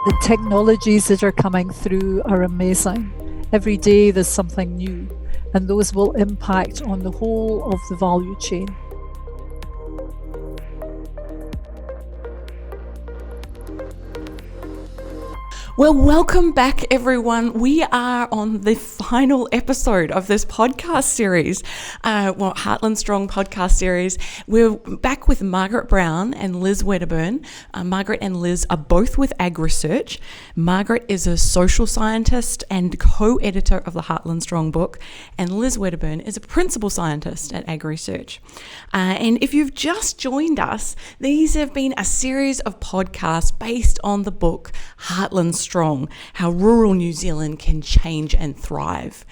The technologies that are coming through are amazing. Every day there's something new, and those will impact on the whole of the value chain. Well, welcome back, everyone. We are on the final episode of this podcast series, Heartland Strong podcast series. We're back with Margaret Brown and Liz Wedderburn. Margaret and Liz are both with AgResearch. Margaret is a social scientist and co-editor of the Heartland Strong book, and Liz Wedderburn is a principal scientist at AgResearch. And if you've just joined us, these have been a series of podcasts based on the book Heartland Strong, How Rural New Zealand Can Change and Thrive.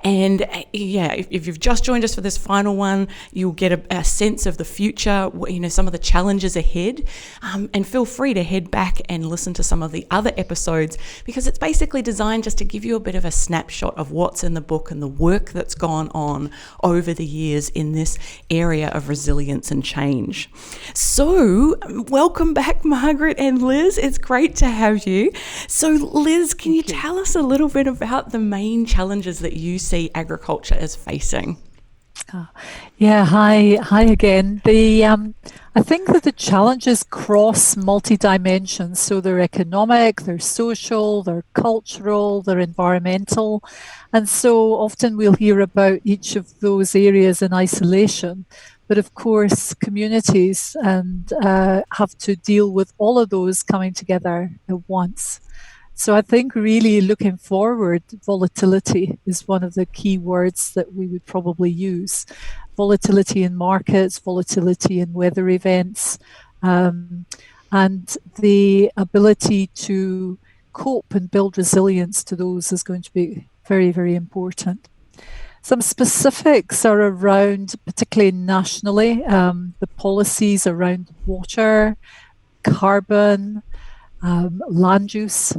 And if you've just joined us for this final one, you'll get a sense of the future, some of the challenges ahead, and feel free to head back and listen to some of the other episodes, because it's basically designed just to give you a bit of a snapshot of what's in the book and the work that's gone on over the years in this area of resilience and change. So, welcome back, Margaret and Liz. It's great to have you. So, Liz, can you tell us a little bit about the main challenges that you see agriculture as facing? Hi again. I think that the challenges cross multi-dimensions. So they're economic, they're social, they're cultural, they're environmental. And so often we'll hear about each of those areas in isolation. But of course, communities have to deal with all of those coming together at once. So I think really looking forward, volatility is one of the key words that we would probably use. Volatility in markets, volatility in weather events, and the ability to cope and build resilience to those is going to be very, very important. Some specifics are around, particularly nationally, the policies around water, carbon, land use.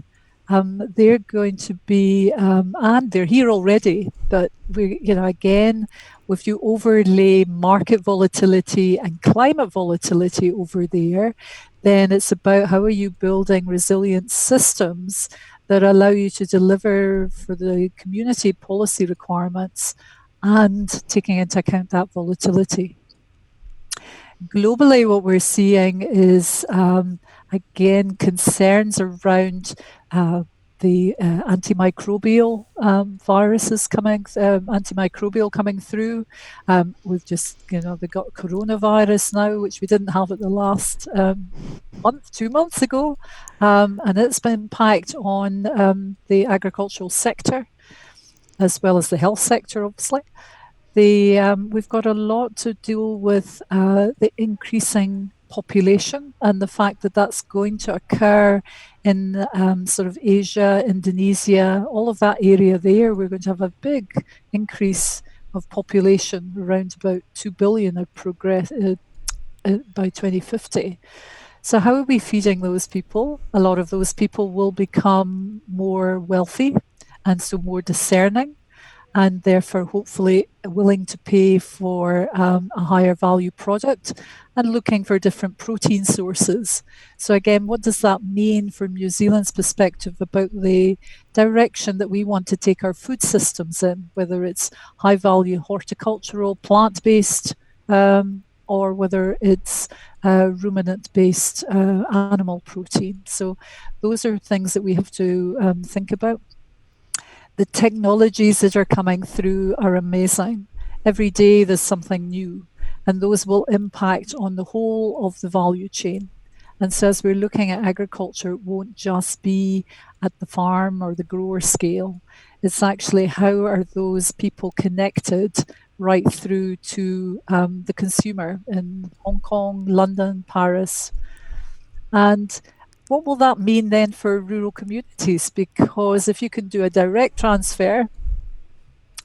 They're going to be, and they're here already, but if you overlay market volatility and climate volatility over there, then it's about how are you building resilient systems that allow you to deliver for the community policy requirements and taking into account that volatility. Globally, what we're seeing is, again, concerns around the antimicrobial viruses antimicrobial coming through. We've just, they got coronavirus now, which we didn't have at the last 2 months ago. And it's been impact on the agricultural sector, as well as the health sector, obviously. We've got a lot to deal with the increasing population and the fact that that's going to occur in sort of Asia, Indonesia, all of that area there. We're going to have a big increase of population, around about 2 billion of progress by 2050. So how are we feeding those people? A lot of those people will become more wealthy and so more discerning, and therefore hopefully willing to pay for a higher value product and looking for different protein sources. So again, what does that mean from New Zealand's perspective about the direction that we want to take our food systems in, whether it's high value horticultural, plant-based, or whether it's ruminant-based animal protein. So those are things that we have to think about. The technologies that are coming through are amazing. Every day there's something new, and those will impact on the whole of the value chain. And so as we're looking at agriculture, it won't just be at the farm or the grower scale. It's actually how are those people connected right through to the consumer in Hong Kong, London, Paris. And what will that mean then for rural communities? Because if you can do a direct transfer,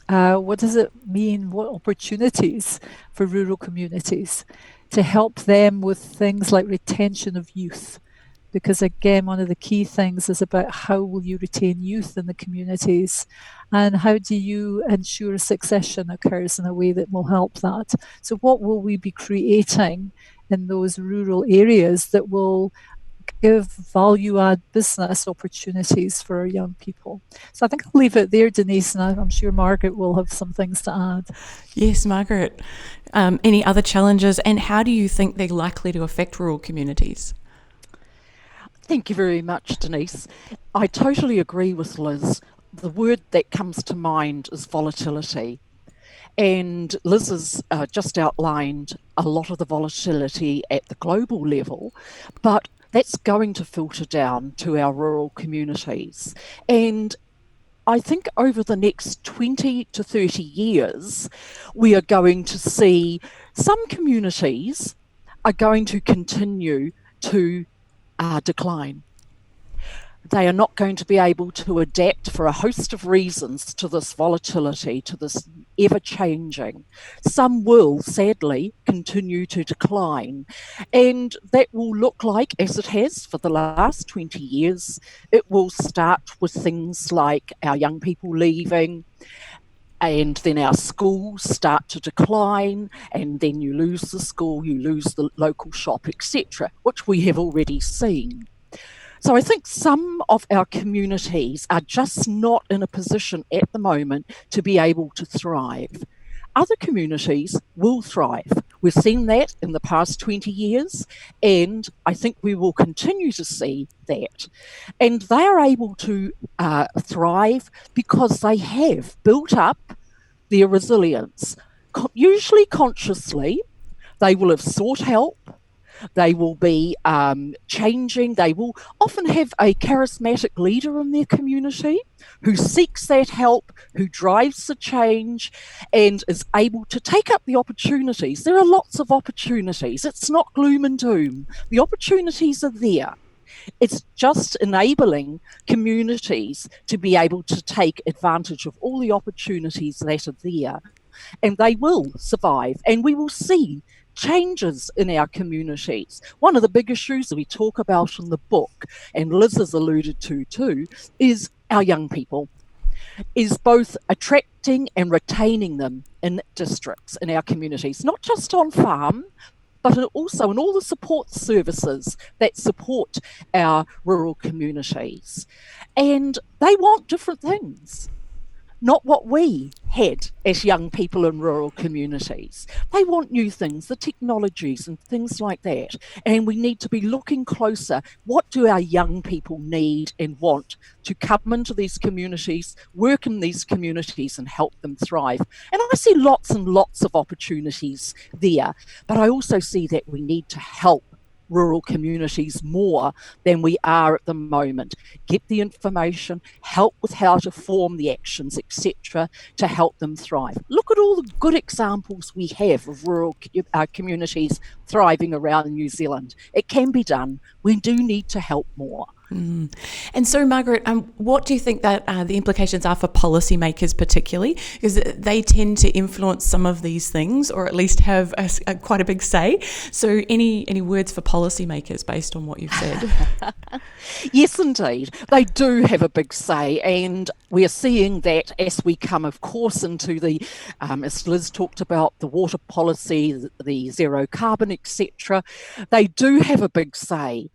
what does it mean? What opportunities for rural communities to help them with things like retention of youth? Because again, one of the key things is about how will you retain youth in the communities, and how do you ensure succession occurs in a way that will help that? So what will we be creating in those rural areas that will give value-add business opportunities for our young people. So I think I'll leave it there, Denise, and I'm sure Margaret will have some things to add. Yes, Margaret. Any other challenges, and how do you think they're likely to affect rural communities? Thank you very much, Denise. I totally agree with Liz. The word that comes to mind is volatility. And Liz has just outlined a lot of the volatility at the global level, but that's going to filter down to our rural communities. And I think over the next 20 to 30 years, we are going to see some communities are going to continue to decline. They are not going to be able to adapt for a host of reasons to this volatility, to this ever-changing. Some will, sadly, continue to decline. And that will look like, as it has for the last 20 years, it will start with things like our young people leaving, and then our schools start to decline, and then you lose the school, you lose the local shop, etc., which we have already seen. So I think some of our communities are just not in a position at the moment to be able to thrive. Other communities will thrive. We've seen that in the past 20 years, and I think we will continue to see that. And they are able to thrive because they have built up their resilience, usually consciously. They will have sought help. They will be changing. They will often have a charismatic leader in their community who seeks that help, who drives the change, and is able to take up the opportunities. There are lots of opportunities. It's not gloom and doom. The opportunities are there. It's just enabling communities to be able to take advantage of all the opportunities that are there. And they will survive, and we will see changes in our communities. One of the big issues that we talk about in the book, and Liz has alluded to too, is our young people, is both attracting and retaining them in districts, in our communities, not just on farm, but also in all the support services that support our rural communities. And they want different things. Not what we had as young people in rural communities. They want new things, the technologies and things like that. And we need to be looking closer. What do our young people need and want to come into these communities, work in these communities and help them thrive? And I see lots and lots of opportunities there. But I also see that we need to help rural communities more than we are at the moment. Get the information, help with how to form the actions, etc., to help them thrive. Look at all the good examples we have of rural communities thriving around New Zealand. It can be done. We do need to help more. Mm. And so, Margaret, what do you think that the implications are for policymakers particularly? Because they tend to influence some of these things, or at least have quite a big say. So any words for policymakers based on what you've said? Yes, indeed. They do have a big say, and we are seeing that as we come, of course, into the, as Liz talked about, the water policy, the zero carbon, etc. They do have a big say.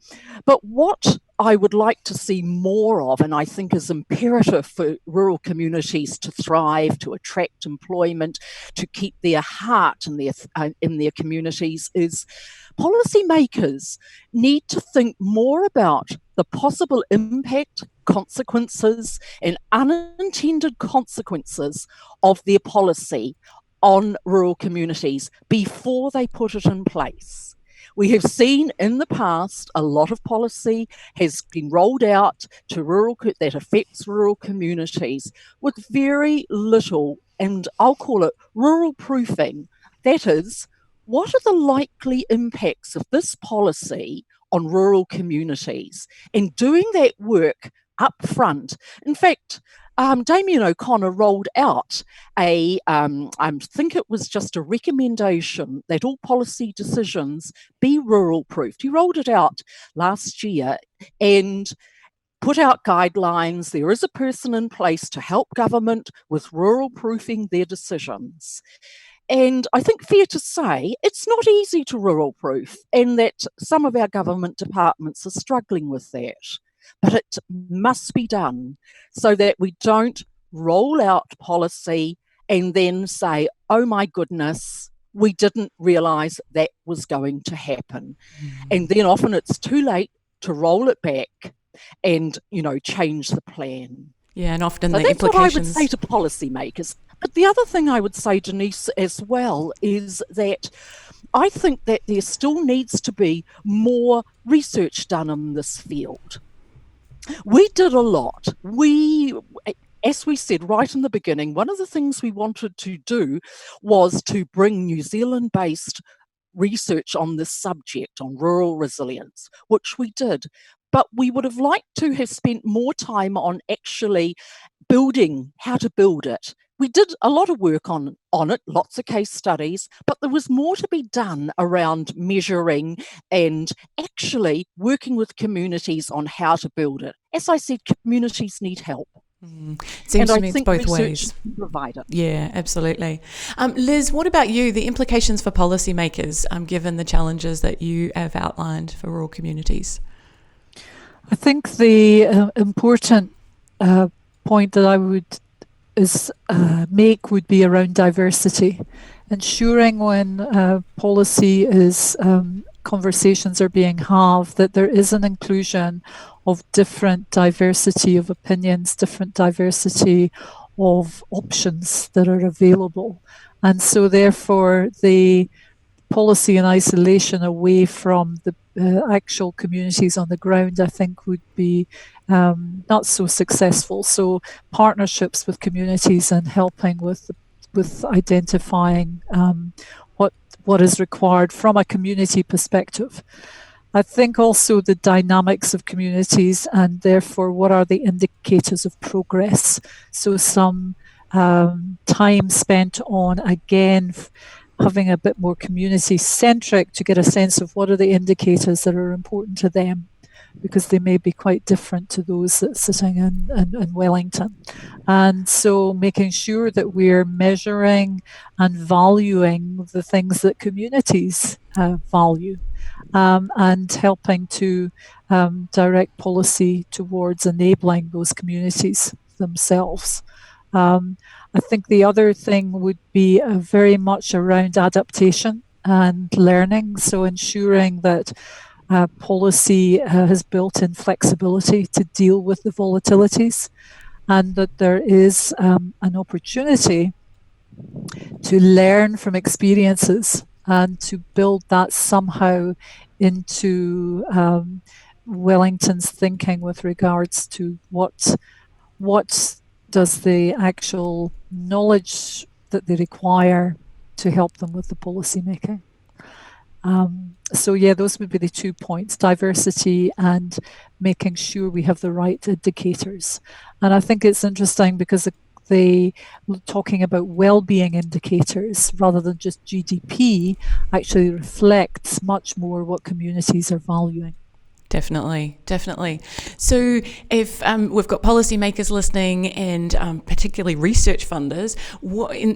But what I would like to see more of, and I think is imperative for rural communities to thrive, to attract employment, to keep their heart in their communities, is policymakers need to think more about the possible impact, consequences, and unintended consequences of their policy on rural communities before they put it in place. We have seen in the past a lot of policy has been rolled out to that affects rural communities with very little, and I'll call it rural proofing. That is, what are the likely impacts of this policy on rural communities? And doing that work up front. In fact, Damien O'Connor rolled out I think it was just a recommendation that all policy decisions be rural proofed. He rolled it out last year and put out guidelines. There is a person in place to help government with rural proofing their decisions. And I think fair to say it's not easy to rural proof, and that some of our government departments are struggling with that. But it must be done so that we don't roll out policy and then say, oh my goodness, we didn't realise that was going to happen. And then often it's too late to roll it back and, change the plan. Yeah, and often So the that's implications. what I would say to policymakers. But the other thing I would say, Denise, as well, is that I think that there still needs to be more research done in this field. We did a lot. As we said right in the beginning, one of the things we wanted to do was to bring New Zealand-based research on this subject, on rural resilience, which we did. But we would have liked to have spent more time on actually building, how to build it. We did a lot of work on it, lots of case studies, but there was more to be done around measuring and actually working with communities on how to build it. As I said, communities need help. Seems to me it's both ways. Provide it. Yeah, absolutely. Liz, what about you? The implications for policymakers, given the challenges that you have outlined for rural communities? I think the important point that I would make would be around diversity, ensuring when policy is conversations are being had that there is an inclusion of different diversity of opinions, different diversity of options that are available. And so therefore the policy in isolation away from the actual communities on the ground, I think, would be not so successful. So partnerships with communities and helping with identifying what is required from a community perspective. I think also the dynamics of communities and therefore what are the indicators of progress. So some time spent on, again, having a bit more community-centric to get a sense of what are the indicators that are important to them, because they may be quite different to those that's sitting in Wellington. And so making sure that we're measuring and valuing the things that communities value, and helping to direct policy towards enabling those communities themselves. I think the other thing would be very much around adaptation and learning, so ensuring that policy has built in flexibility to deal with the volatilities, and that there is an opportunity to learn from experiences and to build that somehow into Wellington's thinking with regards to what does the actual knowledge that they require to help them with the policy making. So yeah, those would be the 2 points: diversity and making sure we have the right indicators. And I think it's interesting because they talking about well-being indicators rather than just GDP actually reflects much more what communities are valuing. Definitely. So if we've got policymakers listening and particularly research funders,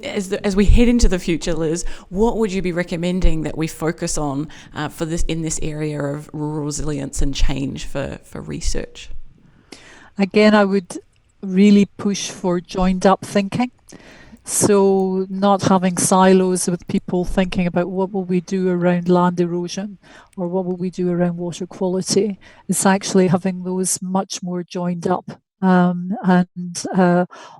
as we head into the future, Liz, what would you be recommending that we focus on for this in this area of rural resilience and change for research? Again, I would really push for joined up thinking. So not having silos with people thinking about what will we do around land erosion or what will we do around water quality. It's actually having those much more joined up, and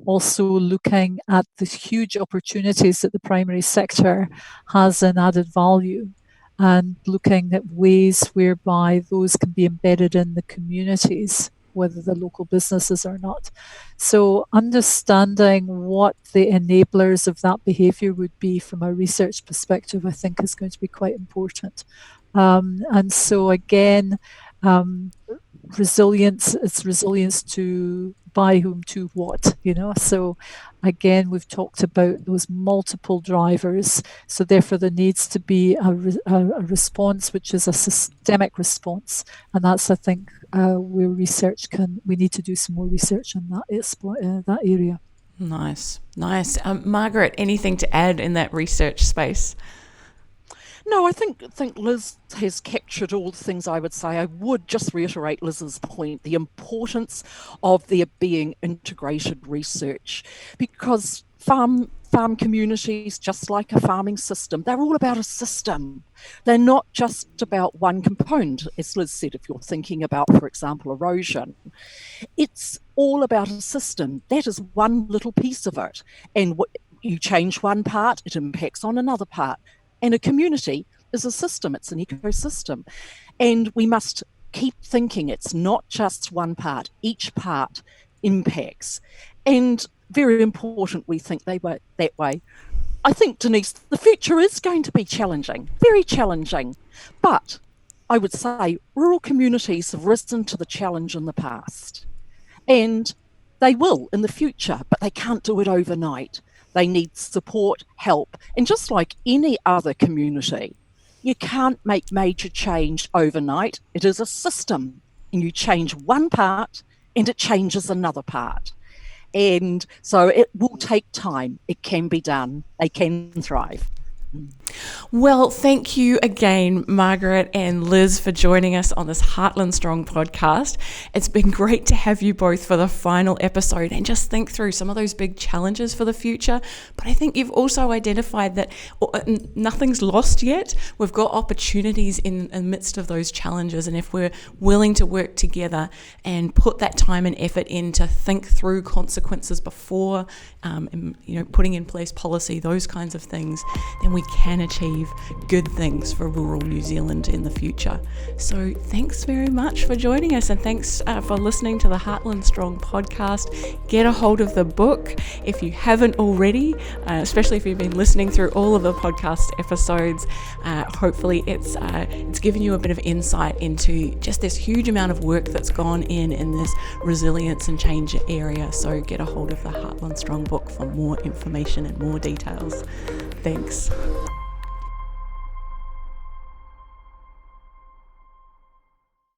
also looking at the huge opportunities that the primary sector has in added value, and looking at ways whereby those can be embedded in the communities, whether the local businesses or not. So understanding what the enablers of that behaviour would be from a research perspective, I think is going to be quite important. And so again, resilience, it's resilience to by whom, to what, So again, we've talked about those multiple drivers. So therefore there needs to be a response which is a systemic response. And that's, I think, where we need to do some more research in that area. Nice. Margaret, anything to add in that research space? No, I think Liz has captured all the things I would say. I would just reiterate Liz's point, the importance of there being integrated research, because farm communities, just like a farming system, they're all about a system. They're not just about one component, as Liz said, if you're thinking about, for example, erosion. It's all about a system. That is one little piece of it. And you change one part, it impacts on another part. And a community is a system, it's an ecosystem. And we must keep thinking it's not just one part, each part impacts. And very important we think that way. I think, Denise, the future is going to be challenging, very challenging. But I would say rural communities have risen to the challenge in the past. And they will in the future, but they can't do it overnight. They need support, help. And just like any other community, you can't make major change overnight. It is a system, and you change one part and it changes another part. And so it will take time. It can be done. They can thrive. Well, thank you again, Margaret and Liz, for joining us on this Heartland Strong podcast. It's been great to have you both for the final episode and just think through some of those big challenges for the future. But I think you've also identified that nothing's lost yet. We've got opportunities in the midst of those challenges. And if we're willing to work together and put that time and effort in to think through consequences before, putting in place policy, those kinds of things, then we can achieve good things for rural New Zealand in the future. So thanks very much for joining us, and thanks for listening to the Heartland Strong podcast. Get a hold of the book if you haven't already, especially if you've been listening through all of the podcast episodes. Hopefully it's given you a bit of insight into just this huge amount of work that's gone in this resilience and change area. So get a hold of the Heartland Strong book for more information and more details. Thanks.